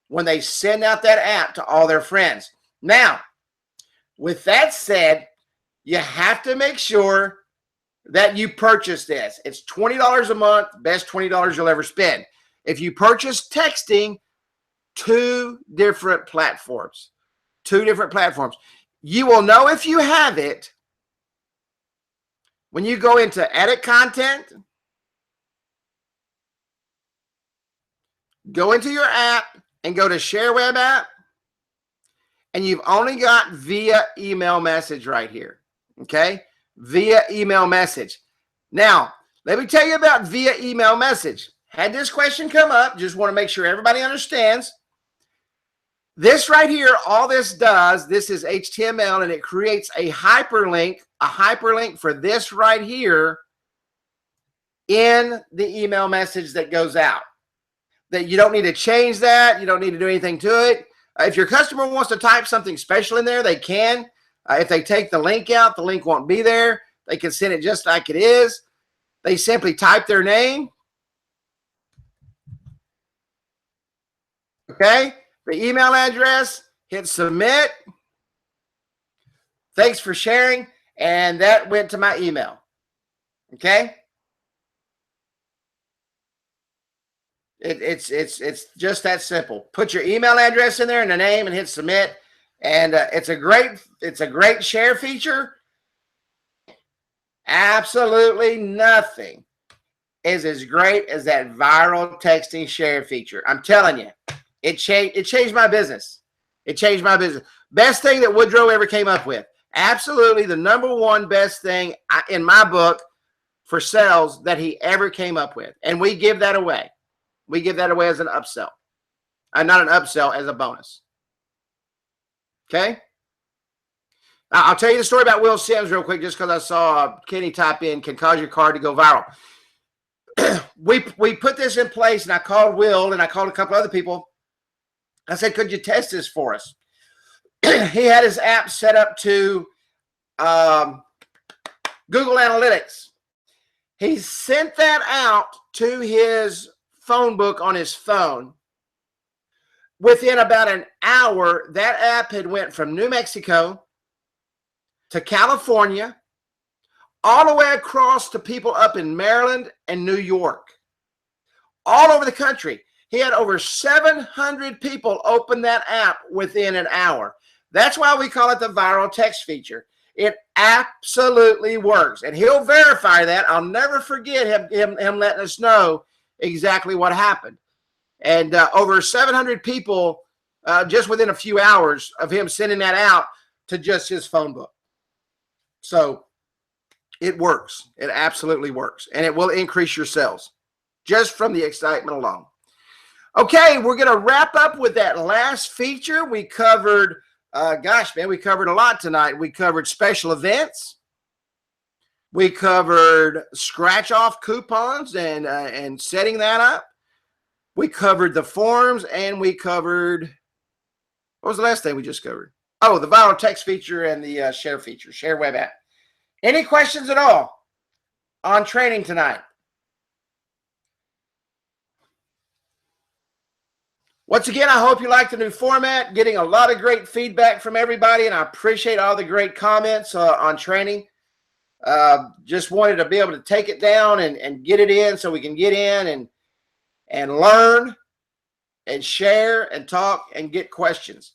[SPEAKER 1] when they send out that app to all their friends. Now, with that said, you have to make sure that you purchase this. It's $20 a month, best $20 you'll ever spend. If you purchase texting, two different platforms. You will know if you have it when you go into edit content, go into your app and go to share web app, and you've only got via email message right here. Okay? Via email message. Now, let me tell you about via email message. Had this question come up, just want to make sure everybody understands. This right here, all this does, this is HTML, and it creates a hyperlink for this right here in the email message that goes out. That you don't need to change that. You don't need to do anything to it. If your customer wants to type something special in there, they can. If they take the link out, the link won't be there. They can send it just like it is. They simply type their name. Okay, the email address, hit submit. Thanks for sharing. And that went to my email. Okay. It's just that simple. Put your email address in there and the name and hit submit. And it's a great share feature. Absolutely nothing is as great as that viral texting share feature. I'm telling you, it changed my business. It changed my business. Best thing that Woodrow ever came up with. Absolutely the #1 best thing in my book for sales that he ever came up with. And we give that away. We give that away as an upsell. Not an upsell, as a bonus. Okay? I'll tell you the story about Will Sims real quick, just because I saw Kenny type in, can cause your card to go viral. we put this in place, and I called Will, and I called a couple other people. I said, could you test this for us? He had his app set up to Google Analytics. He sent that out to his phone book on his phone. Within about an hour, that app had went from New Mexico to California, all the way across to people up in Maryland and New York, all over the country. He had over 700 people open that app within an hour. That's why we call it the viral text feature. It absolutely works. And he'll verify that. I'll never forget him letting us know exactly what happened. And over 700 people just within a few hours of him sending that out to just his phone book. So it works. It absolutely works. And it will increase your sales just from the excitement alone. Okay, we're going to wrap up with that last feature. We covered, we covered a lot tonight. We covered special events. We covered scratch-off coupons and setting that up. We covered the forms, and we covered, what was the last thing we just covered? Oh, the viral text feature and the share feature, share web app. Any questions at all on training tonight? Once again, I hope you like the new format, getting a lot of great feedback from everybody, and I appreciate all the great comments on training. Just wanted to be able to take it down and get it in so we can get in and learn and share and talk and get questions.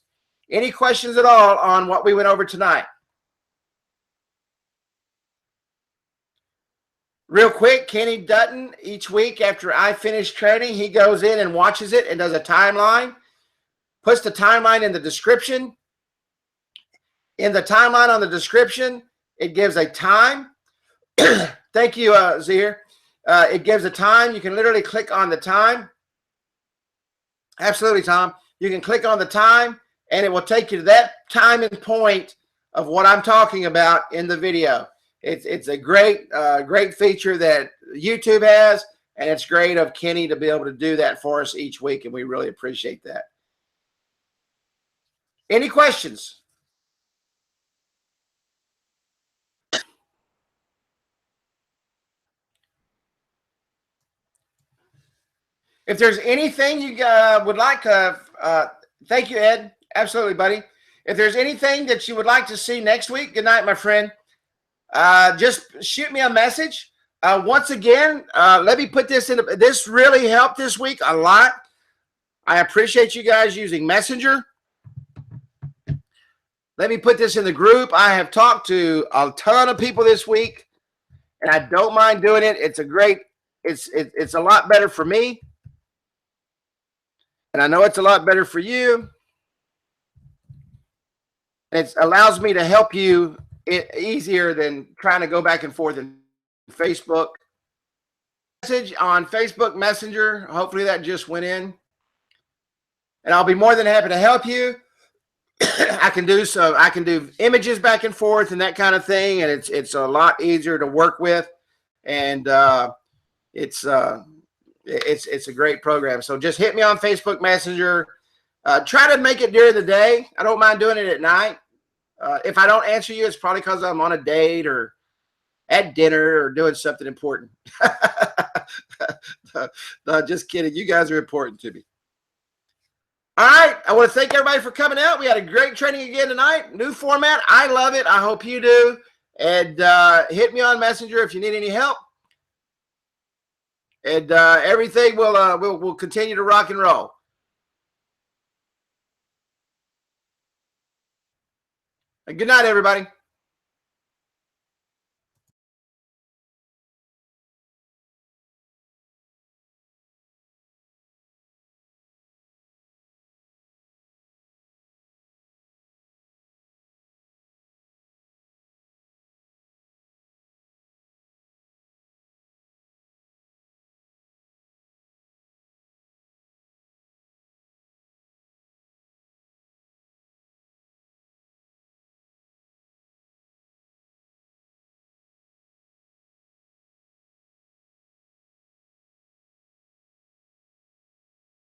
[SPEAKER 1] Any questions at all on what we went over tonight? Real quick, Kenny Dutton, each week after I finish training, he goes in and watches it and does a timeline, puts the timeline in the description. In the timeline on the description, it gives a time. Thank you, Zahir. It gives a time. You can literally click on the time. Absolutely, Tom. You can click on the time, and it will take you to that time and point of what I'm talking about in the video. It's a great feature that YouTube has, and it's great of Kenny to be able to do that for us each week, and we really appreciate that. Any questions? If there's anything you would like to, thank you, Ed. Absolutely, buddy. If there's anything that you would like to see next week, good night, my friend. Just shoot me a message. Once again, let me put this in. This really helped this week a lot. I appreciate you guys using Messenger. Let me put this in the group. I have talked to a ton of people this week, and I don't mind doing it. It's a great, it's a lot better for me. And I know it's a lot better for you. It allows me to help you easier than trying to go back and forth in Facebook. Message on Facebook Messenger. Hopefully that just went in. And I'll be more than happy to help you. I can do images back and forth and that kind of thing, and it's a lot easier to work with. And it's a great program. So just hit me on Facebook Messenger. Try to make it during the day. I don't mind doing it at night. If I don't answer you, it's probably because I'm on a date or at dinner or doing something important. No, just kidding. You guys are important to me. All right. I want to thank everybody for coming out. We had a great training again tonight. New format. I love it. I hope you do. And hit me on Messenger if you need any help. And everything will continue to rock and roll. Good night, everybody.